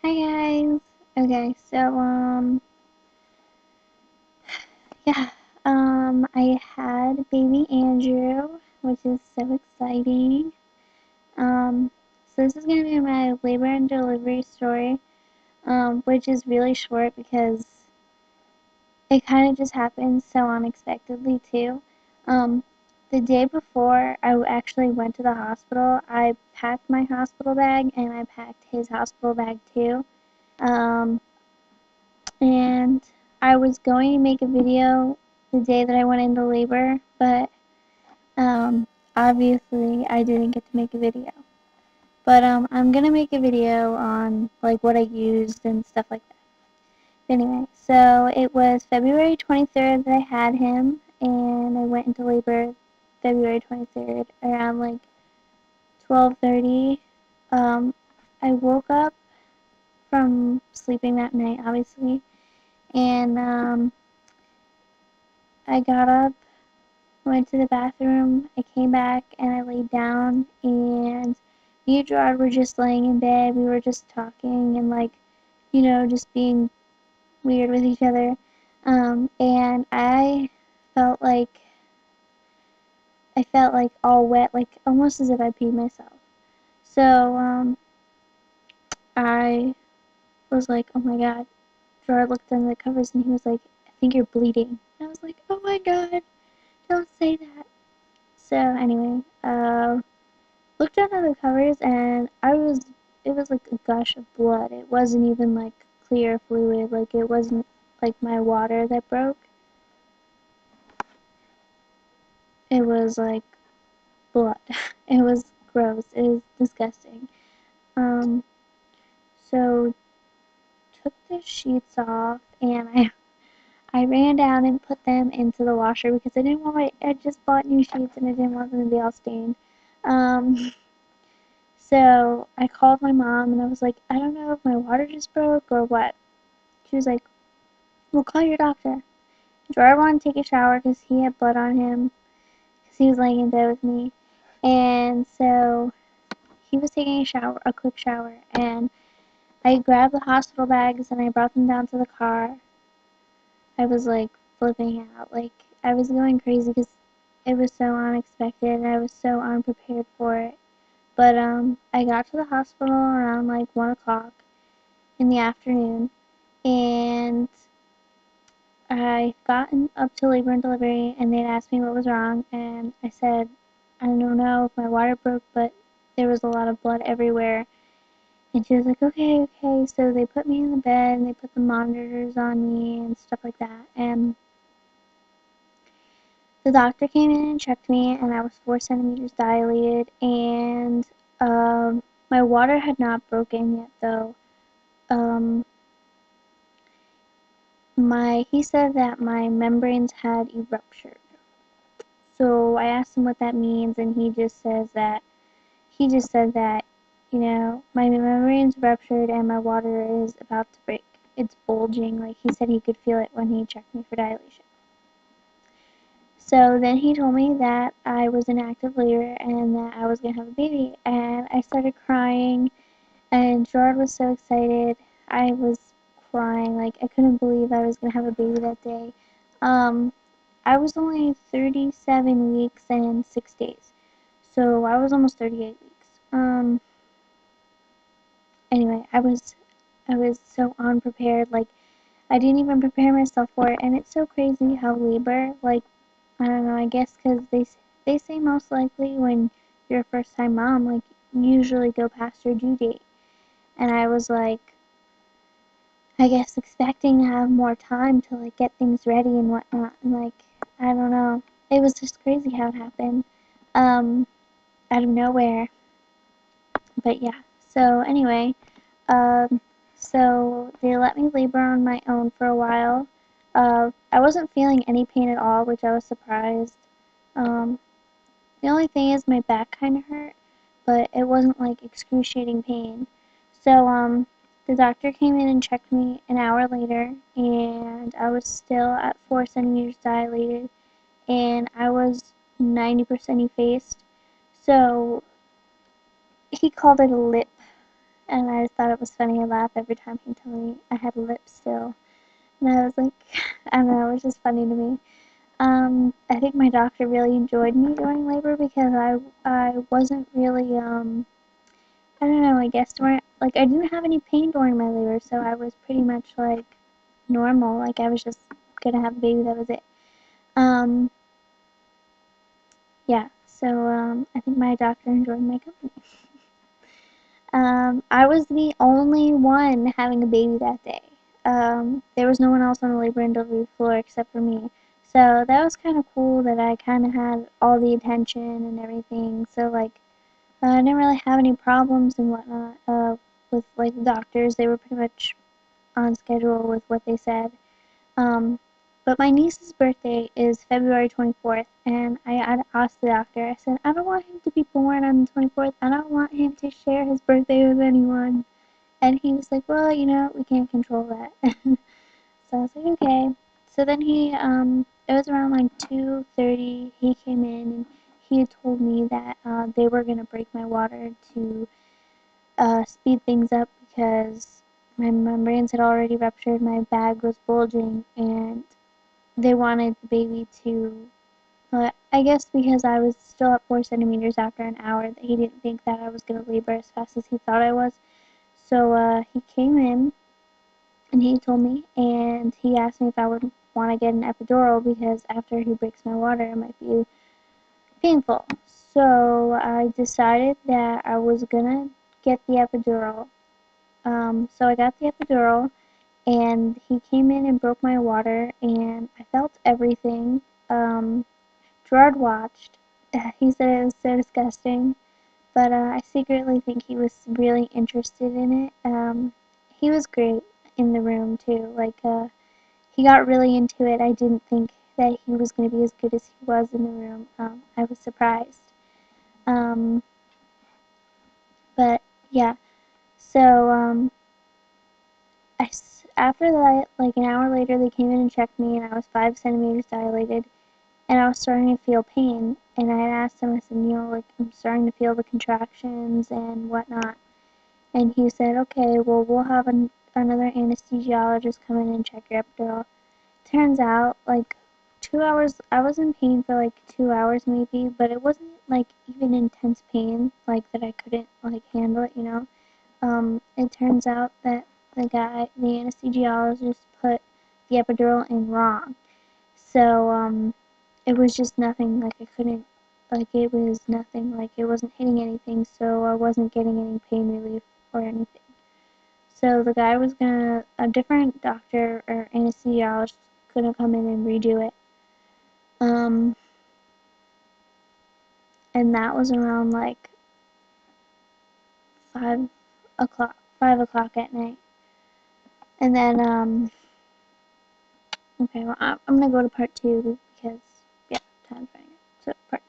Hi guys. Okay, so yeah, I had baby Andrew, which is so exciting. Um, so this is gonna be my labor and delivery story, which is really short because it kind of just happened so unexpectedly too. Um, the day before I actually went to the hospital, I packed my hospital bag and I packed his hospital bag too. Um, and I was going to make a video the day that I went into labor, but um, obviously I didn't get to make a video. But I'm gonna make a video on like what I used and stuff like that. But anyway, so it was February 23rd that I had him, and I went into labor February 23rd around like 12:30. Um, I woke up from sleeping that night, obviously, and I got up, went to the bathroom, I came back and I laid down, and me and Gerard were just laying in bed. We were just talking and like, just being weird with each other. And felt like I felt like all wet, like almost as if I peed myself. So I was like, oh my god. Gerard looked under the covers and he was like, I think you're bleeding. And I was like, oh my god, don't say that. So anyway, looked under the covers and it was like a gush of blood. It wasn't even like clear fluid, like it wasn't like my water that broke. It was like blood. It was gross. It was disgusting. Um, so took the sheets off and I ran down and put them into the washer because I just bought new sheets and I didn't want them to be all stained. Um, So I called my mom and I was like, I don't know if my water just broke or what. She was like, well, call your doctor. Gerard wanted to take a shower because he had blood on him because he was laying in bed with me. And so he was taking a quick shower. And I grabbed the hospital bags and I brought them down to the car. I was like flipping out. Like I was going crazy because it was so unexpected and I was so unprepared for it. But I got to the hospital around like 1 o'clock in the afternoon, and I gotten up to labor and delivery, and they'd asked me what was wrong, and I said, I don't know if my water broke, but there was a lot of blood everywhere. And she was like, okay, okay. So they put me in the bed, and they put the monitors on me and stuff like that. And the doctor came in and checked me, and I was 4 centimeters dilated, and my water had not broken yet, though. Um, he said that my membranes had erupted. So I asked him what that means, and he just said that, my membranes ruptured and my water is about to break. It's bulging, like he said he could feel it when he checked me for dilation. So then he told me that I was in active labor and that I was gonna have a baby, and I started crying, and Gerard was so excited. I was crying, like I couldn't believe I was gonna have a baby that day. Um, I was only 37 weeks and 6 days. So I was almost 38 weeks. Anyway, I was so unprepared. Like I didn't even prepare myself for it, and it's so crazy how labor, like I don't know, I guess cuz they say most likely when you're a first-time mom, like you usually go past your due date. And I was like I guess expecting to have more time to like get things ready and whatnot, and like I don't know. It was just crazy how it happened. Um, Out of nowhere. But yeah. So anyway, um, so they let me labor on my own for a while. I wasn't feeling any pain at all, which I was surprised. Um, the only thing is my back kind of hurt, but it wasn't like excruciating pain. So the doctor came in and checked me an hour later, and I was still at 4 centimeters dilated, and I was 90% effaced. So he called it a lip And I just thought it was funny. I laugh every time he told me I had a lip still. And I was like, I don't know, it was just funny to me. I think my doctor really enjoyed me during labor because I wasn't really, I don't know, I guess during, like, I didn't have any pain during my labor, so I was pretty much, like, normal. Like, I was just gonna have a baby, that was it. Um, yeah, so, I think my doctor enjoyed my company. I was the only one having a baby that day. There was no one else on the labor and delivery floor except for me. So that was kind of cool that I kind of had all the attention and everything. So like, I didn't really have any problems and whatnot. With like the doctors, they were pretty much on schedule with what they said. Um, but my niece's birthday is February 24th, and I asked the doctor, I said, I don't want him to be born on the 24th. I don't want him to share his birthday with anyone. And he was like, well, you know, we can't control that. So I was like, okay. So then it was around like 2:30, he came in and he had told me that they were going to break my water to speed things up because my membranes had already ruptured, my bag was bulging, and they wanted the baby to, I guess because I was still at 4 centimeters after an hour, that he didn't think that I was going to labor as fast as he thought I was. So he came in and he told me, and he asked me if I would want to get an epidural because after he breaks my water, it might be painful. So I decided that I was gonna get the epidural. So I got the epidural, and he came in and broke my water, and I felt everything. Um, Gerard watched. He said it was so disgusting, but I secretly think he was really interested in it. He was great in the room too. Like he got really into it. I didn't think that he was going to be as good as he was in the room. I was surprised. Um, but yeah, so after that, like an hour later, they came in and checked me, and I was 5 centimeters dilated, and I was starting to feel pain. And I had asked him, I said, you know, like I'm starting to feel the contractions and whatnot. And he said, okay, well, we'll have another anesthesiologist come in and check your epidural. Turns out, like, 2 hours, I was in pain for like 2 hours maybe, but it wasn't like even intense pain, like that I couldn't like handle it, you know. It turns out that the anesthesiologist, put the epidural in wrong. So, it was just nothing, like I couldn't, like it was nothing, like it wasn't hitting anything, so I wasn't getting any pain relief or anything. So the guy was gonna, a different doctor or anesthesiologist gonna come in and redo it. Um, and that was around like 5 o'clock at night. And then, okay, well, I'm gonna go to part two because, yeah, time's running out. So, part